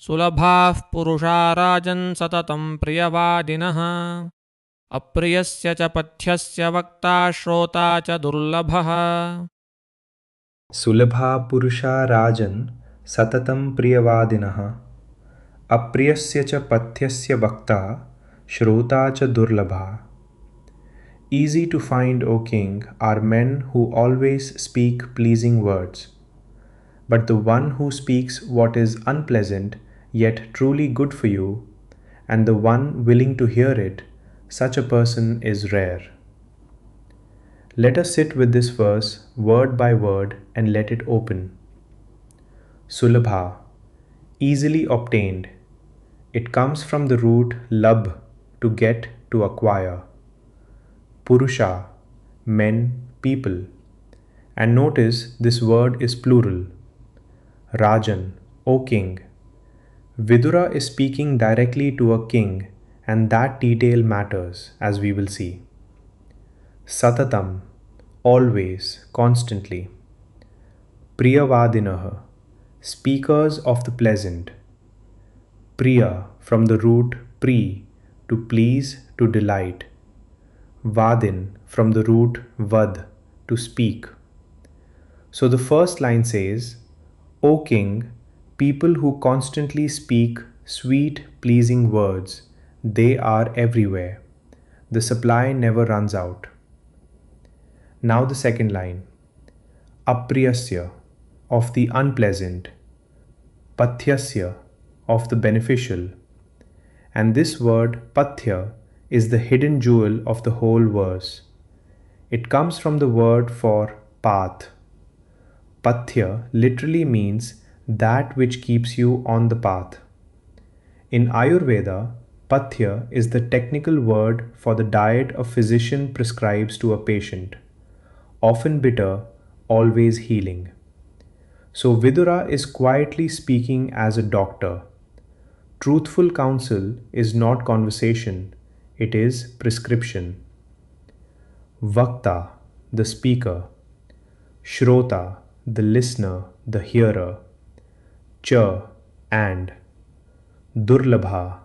Sulabhaah purushaa raajan satatam priyavaadinah Apriyasya cha pathyasya vaktaa shrotaa cha durlabhah. Sulabhaah purushaa raajan satatam priyavaadinah Apriyasya cha pathyasya vaktaa shrotaa cha durlabhah. Easy to find, O king, are men who always speak pleasing words. But the one who speaks what is unpleasant yet truly good for you, and the one willing to hear it, such a person is rare. Let us sit with this verse word by word and let it open. Sulabhaah, easily obtained. It comes from the root labh, to get, to acquire. Purushaa, men, people. And notice this word is plural. Raajan, O king. Vidura is speaking directly to a king, and that detail matters, as we will see. Satatam, always, constantly. Priyavaadinah, speakers of the pleasant. Priya, from the root pri, to please, to delight. Vadin, from the root vad, to speak. So the first line says, O king, people who constantly speak sweet, pleasing words, they are everywhere. The supply never runs out. Now the second line. Apriyasya, of the unpleasant. Pathyasya, of the beneficial. And this word pathya is the hidden jewel of the whole verse. It comes from the word for path. Pathya literally means that which keeps you on the path. In Ayurveda, pathya is the technical word for the diet a physician prescribes to a patient, often bitter, always healing. So Vidura is quietly speaking as a doctor. Truthful counsel is not conversation, it is prescription. Vaktaa, the speaker. Shrotaa, the listener, the hearer. Cha, and. Durlabhah,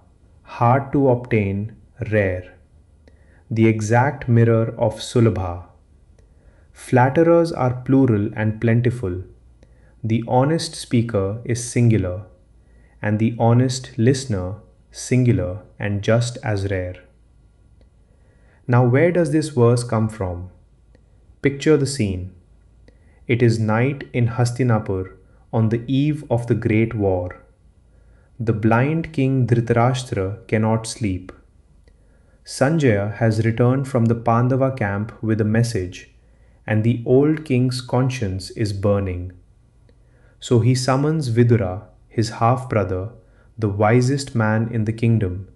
hard to obtain, rare. The exact mirror of Sulabhaah. Flatterers are plural and plentiful. The honest speaker is singular, and the honest listener singular and just as rare. Now, where does this verse come from? Picture the scene. It is night in Hastinapur on the eve of the great war. The blind King Dhritarashtra cannot sleep. Sanjaya has returned from the Pandava camp with a message, and the old king's conscience is burning. So he summons Vidura, his half-brother, the wisest man in the kingdom,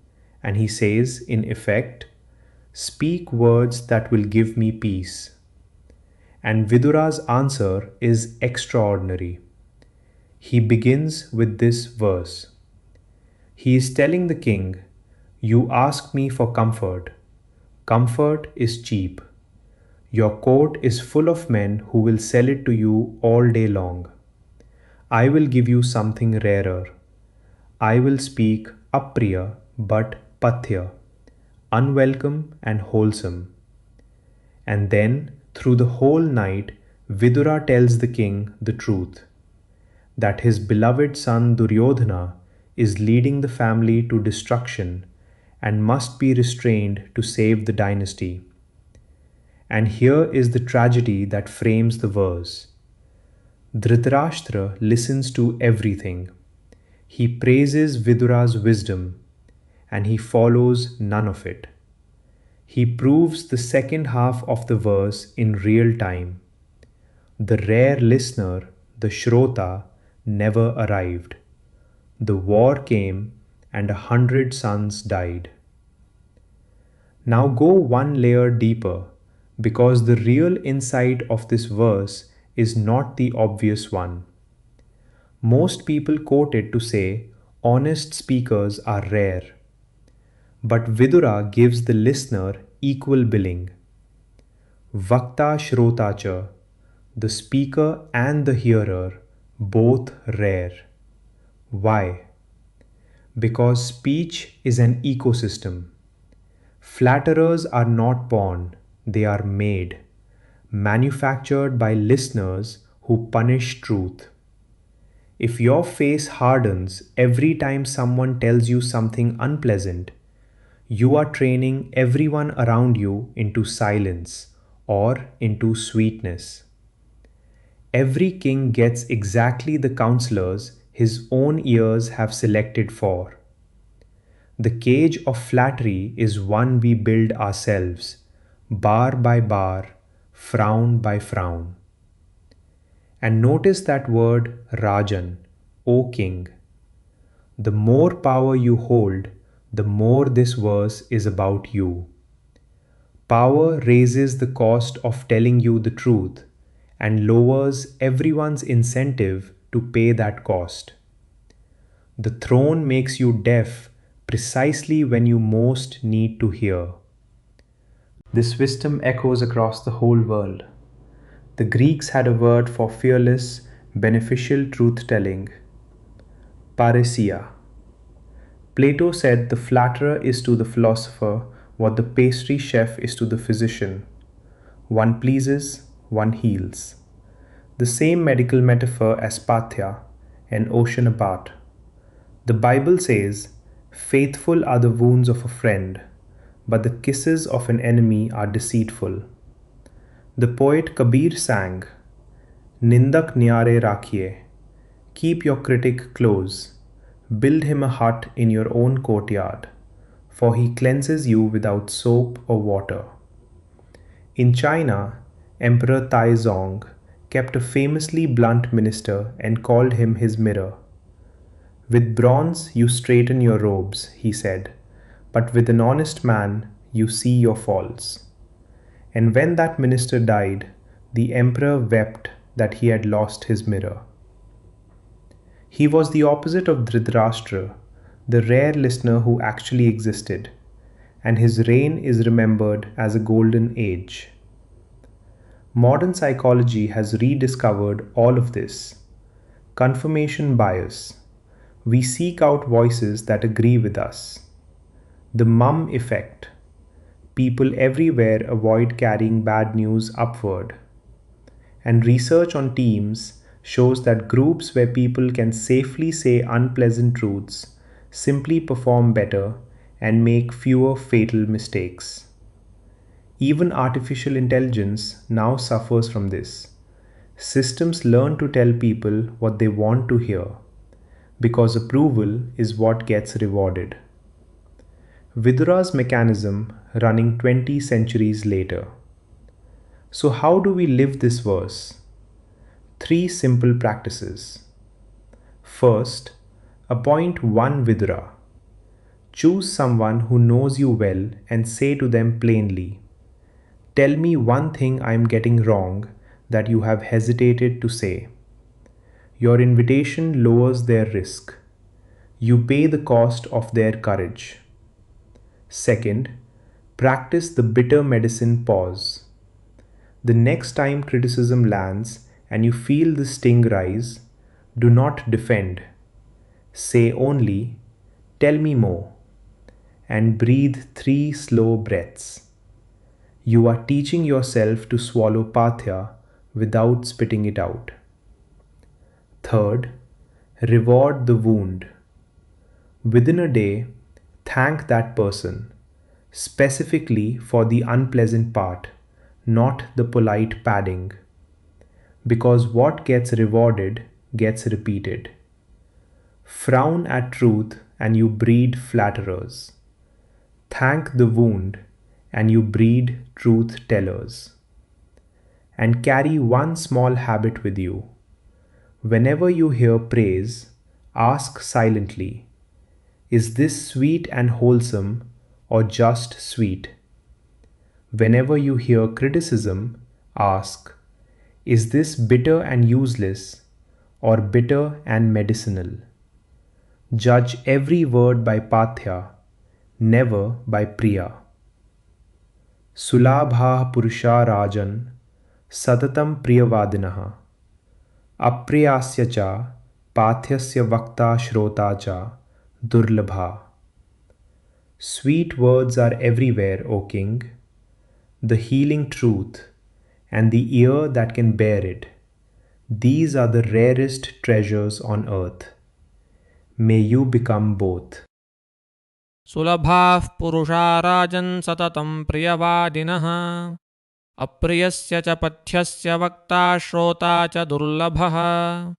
and he says, in effect, "Speak words that will give me peace." And Vidura's answer is extraordinary. He begins with this verse. He is telling the king, "You ask me for comfort. Comfort is cheap. Your court is full of men who will sell it to you all day long. I will give you something rarer. I will speak apriya but pathya, unwelcome and wholesome." And then, through the whole night, Vidura tells the king the truth, that his beloved son Duryodhana is leading the family to destruction and must be restrained to save the dynasty. And here is the tragedy that frames the verse. Dhritarashtra listens to everything. He praises Vidura's wisdom, and he follows none of it. He proves the second half of the verse in real time. The rare listener, the shrotaa, never arrived. The war came, and 100 sons died. Now go one layer deeper, because the real insight of this verse is not the obvious one. Most people quote it to say honest speakers are rare. But Vidura gives the listener equal billing. Vaktaa shrotacha, the speaker and the hearer, both rare. Why? Because speech is an ecosystem. Flatterers are not born, they are made, manufactured by listeners who punish truth. If your face hardens every time someone tells you something unpleasant, you are training everyone around you into silence or into sweetness. Every king gets exactly the counselors his own ears have selected for. The cage of flattery is one we build ourselves, bar by bar, frown by frown. And notice that word raajan, O king. The more power you hold, the more this verse is about you. Power raises the cost of telling you the truth and lowers everyone's incentive to pay that cost. The throne makes you deaf precisely when you most need to hear. This wisdom echoes across the whole world. The Greeks had a word for fearless, beneficial truth telling, parrhesia. Plato said the flatterer is to the philosopher what the pastry chef is to the physician. One pleases, one heals. The same medical metaphor as pathya, an ocean apart. The Bible says, faithful are the wounds of a friend, but the kisses of an enemy are deceitful. The poet Kabir sang, Nindak nyare rakhiye, keep your critic close, build him a hut in your own courtyard, for he cleanses you without soap or water. In China, Emperor Taizong kept a famously blunt minister and called him his mirror. With bronze you straighten your robes, he said, but with an honest man you see your faults. And when that minister died, the emperor wept that he had lost his mirror. He was the opposite of Dhritarashtra, the rare listener who actually existed, and his reign is remembered as a golden age. Modern psychology has rediscovered all of this. Confirmation bias. We seek out voices that agree with us. The mum effect. People everywhere avoid carrying bad news upward. And research on teams shows that groups where people can safely say unpleasant truths simply perform better and make fewer fatal mistakes. Even artificial intelligence now suffers from this. Systems learn to tell people what they want to hear, because approval is what gets rewarded. Vidura's mechanism running 20 centuries later. So, how do we live this verse? 3 simple practices. First, appoint one Vidura. Choose someone who knows you well and say to them plainly, tell me one thing I am getting wrong that you have hesitated to say. Your invitation lowers their risk. You pay the cost of their courage. Second, practice the bitter medicine pause. The next time criticism lands and you feel the sting rise, do not defend. Say only, tell me more, and breathe 3 slow breaths. You are teaching yourself to swallow pathya without spitting it out. Third, reward the wound. Within a day, thank that person, specifically for the unpleasant part, not the polite padding. Because what gets rewarded gets repeated. Frown at truth and you breed flatterers. Thank the wound and you breed truth tellers. And carry one small habit with you. Whenever you hear praise, ask silently, is this sweet and wholesome or just sweet? Whenever you hear criticism, ask, is this bitter and useless or bitter and medicinal? Judge every word by pathya, never by priya. Sulabhaah purushaa raajan, satatam priyavaadinah. Apriyasya cha, pathyasya vaktaa shrotaa cha, durlabhah. Sweet words are everywhere, O king, the healing truth, and the ear that can bear it. These are the rarest treasures on earth. May you become both. सुलभाः पुरुषा राजन् सततं प्रियवादिनः अप्रियस्य च पथ्यस्य वक्ता श्रोता च दुर्लभः